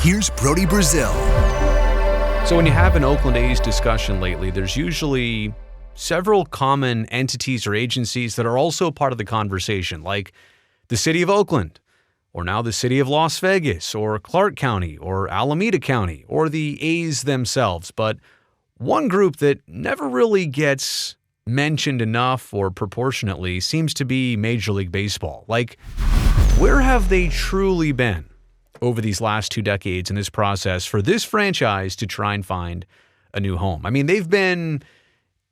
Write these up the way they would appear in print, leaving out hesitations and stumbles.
Here's Brody Brazil. So when you have an Oakland A's discussion lately, there's usually several common entities or agencies that are also part of the conversation, like the city of Oakland, or now the city of Las Vegas, or Clark County, or Alameda County, or the A's themselves. But one group that never really gets mentioned enough or proportionately seems to be Major League Baseball. Like, where have they truly been over these last 2 decades in this process for this franchise to try and find a new home? I mean, they've been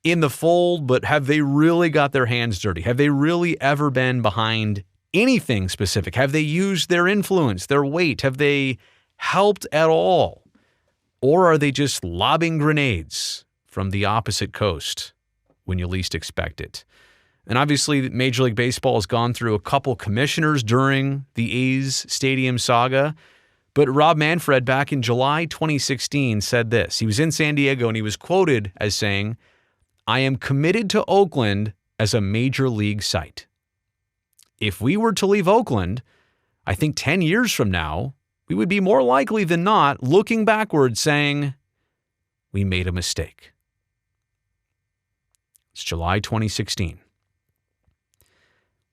in the fold, but have they really got their hands dirty? Have they really ever been behind anything specific? Have they used their influence, their weight? Have they helped at all? Or are they just lobbing grenades from the opposite coast when you least expect it? And obviously, Major League Baseball has gone through a couple commissioners during the A's stadium saga. But Rob Manfred, back in July 2016, said this. He was in San Diego and he was quoted as saying, "I am committed to Oakland as a major league site. If we were to leave Oakland, I think 10 years from now, we would be more likely than not looking backwards saying, we made a mistake." It's July 2016.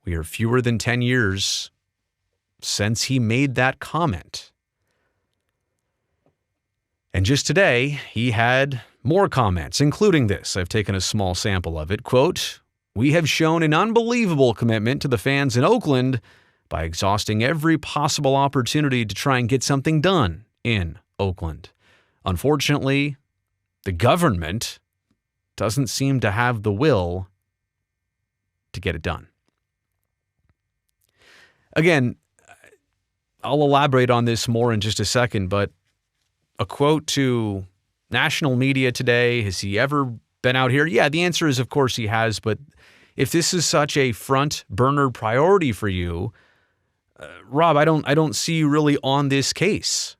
We are fewer than 10 years since he made that comment. And just today, he had more comments, including this. I've taken a small sample of it. Quote, "We have shown an unbelievable commitment to the fans in Oakland by exhausting every possible opportunity to try and get something done in Oakland. Unfortunately, the government doesn't seem to have the will to get it done." Again, I'll elaborate on this more in just a second, but a quote to national media today, has he ever been out here? Yeah, the answer is, of course, he has. But if this is such a front burner priority for you, Rob, I don't see you really on this case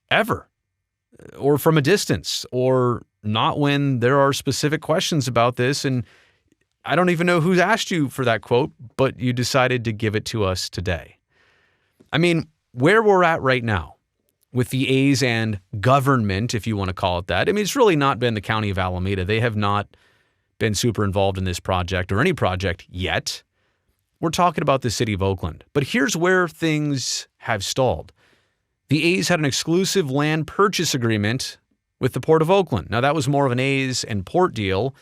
ever, or from a distance, or not when there are specific questions about this. And I don't even know who's asked you for that quote, but you decided to give it to us today. I mean, where we're at right now with the A's and government, if you want to call it that. I mean, it's really not been the county of Alameda. They have not been super involved in this project or any project yet. We're talking about the city of Oakland. But here's where things have stalled. The A's had an exclusive land purchase agreement with the Port of Oakland. Now, that was more of an A's and Port deal,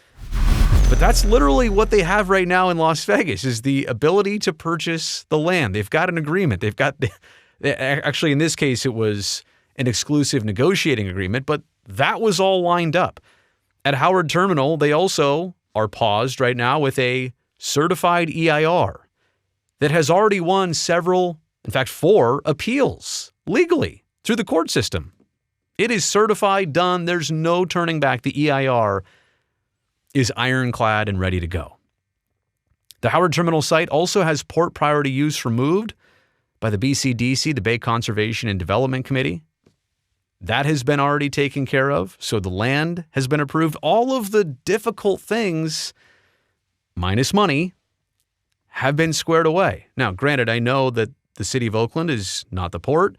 but that's literally what they have right now in Las Vegas, is the ability to purchase the land. They've got an agreement. They've got, actually, in this case, it was an exclusive negotiating agreement, but that was all lined up. At Howard Terminal, they also are paused right now with a certified EIR that has already won several, in fact, 4 appeals legally through the court system. It is certified, done. There's no turning back. The EIR is ironclad and ready to go. The Howard Terminal site also has port priority use removed by the BCDC, the Bay Conservation and Development Committee. That has been already taken care of, so the land has been approved. All of the difficult things, minus money, have been squared away. Now, granted, I know that the city of Oakland is not the port.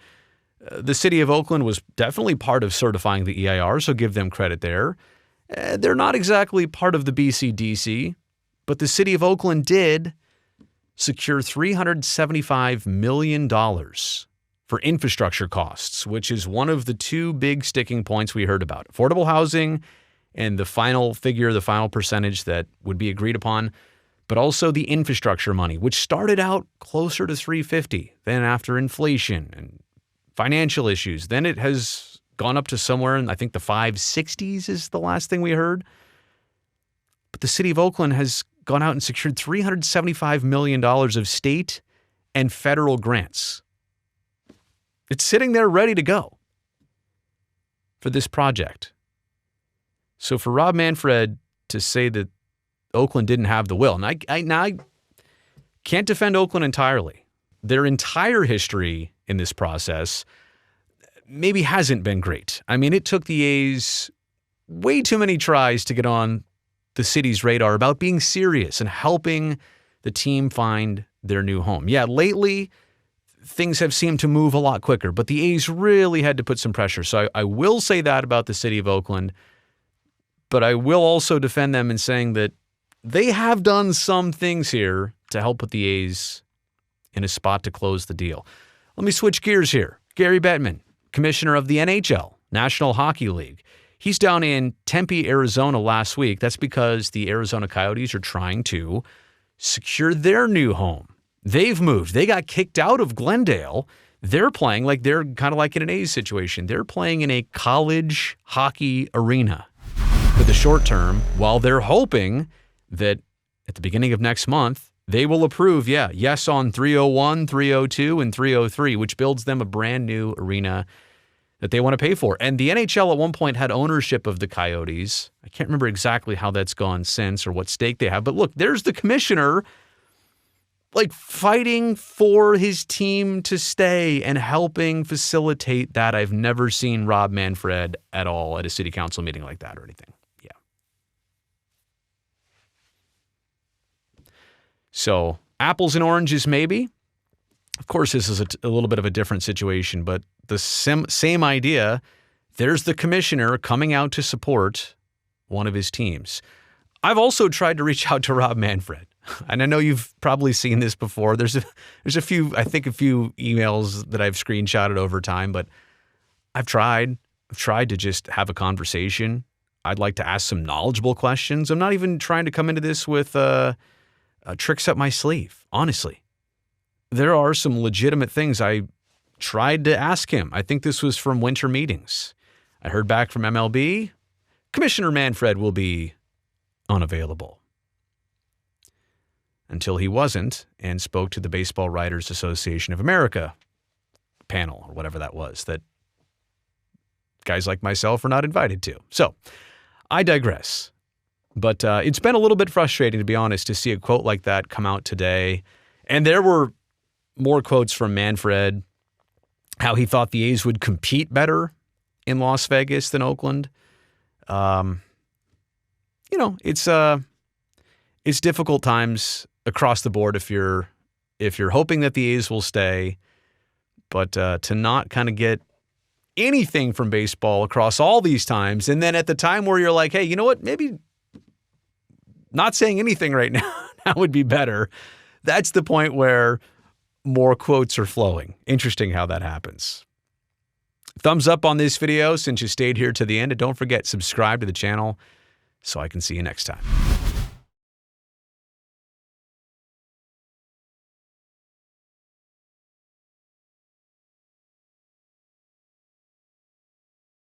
The city of Oakland was definitely part of certifying the EIR, so give them credit there. They're not exactly part of the BCDC, but the city of Oakland did secure $375 million for infrastructure costs, which is one of the 2 big sticking points we heard about. Affordable housing and the final figure, the final percentage that would be agreed upon, but also the infrastructure money, which started out closer to $350. Then after inflation and financial issues, then it has gone up to somewhere in, I think, the 560s is the last thing we heard. But the city of Oakland has gone out and secured $375 million of state and federal grants. It's sitting there ready to go for this project. So for Rob Manfred to say that Oakland didn't have the will, and I can't defend Oakland entirely. Their entire history in this process maybe hasn't been great. I mean, it took the A's way too many tries to get on the city's radar about being serious and helping the team find their new home. Yeah, lately, things have seemed to move a lot quicker, but the A's really had to put some pressure. So I will say that about the city of Oakland, but I will also defend them in saying that they have done some things here to help put the A's in a spot to close the deal. Let me switch gears here. Gary Bettman, commissioner of the NHL, National Hockey League. He's down in Tempe, Arizona last week. That's because the Arizona Coyotes are trying to secure their new home. They've moved. They got kicked out of Glendale. They're playing like they're kind of like in an A's situation. They're playing in a college hockey arena for the short term while they're hoping that at the beginning of next month, they will approve, yes on 301, 302, and 303, which builds them a brand new arena that they want to pay for. And the NHL at one point had ownership of the Coyotes. I can't remember exactly how that's gone since or what stake they have. But look, there's the commissioner like fighting for his team to stay and helping facilitate that. I've never seen Rob Manfred at all at a city council meeting like that or anything. Yeah. So apples and oranges, maybe. Of course, this is a little bit of a different situation, but the same idea. There's the commissioner coming out to support one of his teams. I've also tried to reach out to Rob Manfred. And I know you've probably seen this before. There's a few emails that I've screenshotted over time, but I've tried to just have a conversation. I'd like to ask some knowledgeable questions. I'm not even trying to come into this with tricks up my sleeve. Honestly, there are some legitimate things I tried to ask him. I think this was from winter meetings. I heard back from MLB. Commissioner Manfred will be unavailable. Until he wasn't and spoke to the Baseball Writers Association of America panel or whatever that was that guys like myself are not invited to. So I digress. But it's been a little bit frustrating, to be honest, to see a quote like that come out today. And there were more quotes from Manfred, how he thought the A's would compete better in Las Vegas than Oakland. It's difficult times across the board if you're hoping that the A's will stay, but to not kind of get anything from baseball across all these times, and then at the time where you're like, hey, you know what, maybe not saying anything right now, that would be better. That's the point where more quotes are flowing. Interesting how that happens. Thumbs up on this video since you stayed here to the end, and don't forget, subscribe to the channel so I can see you next time.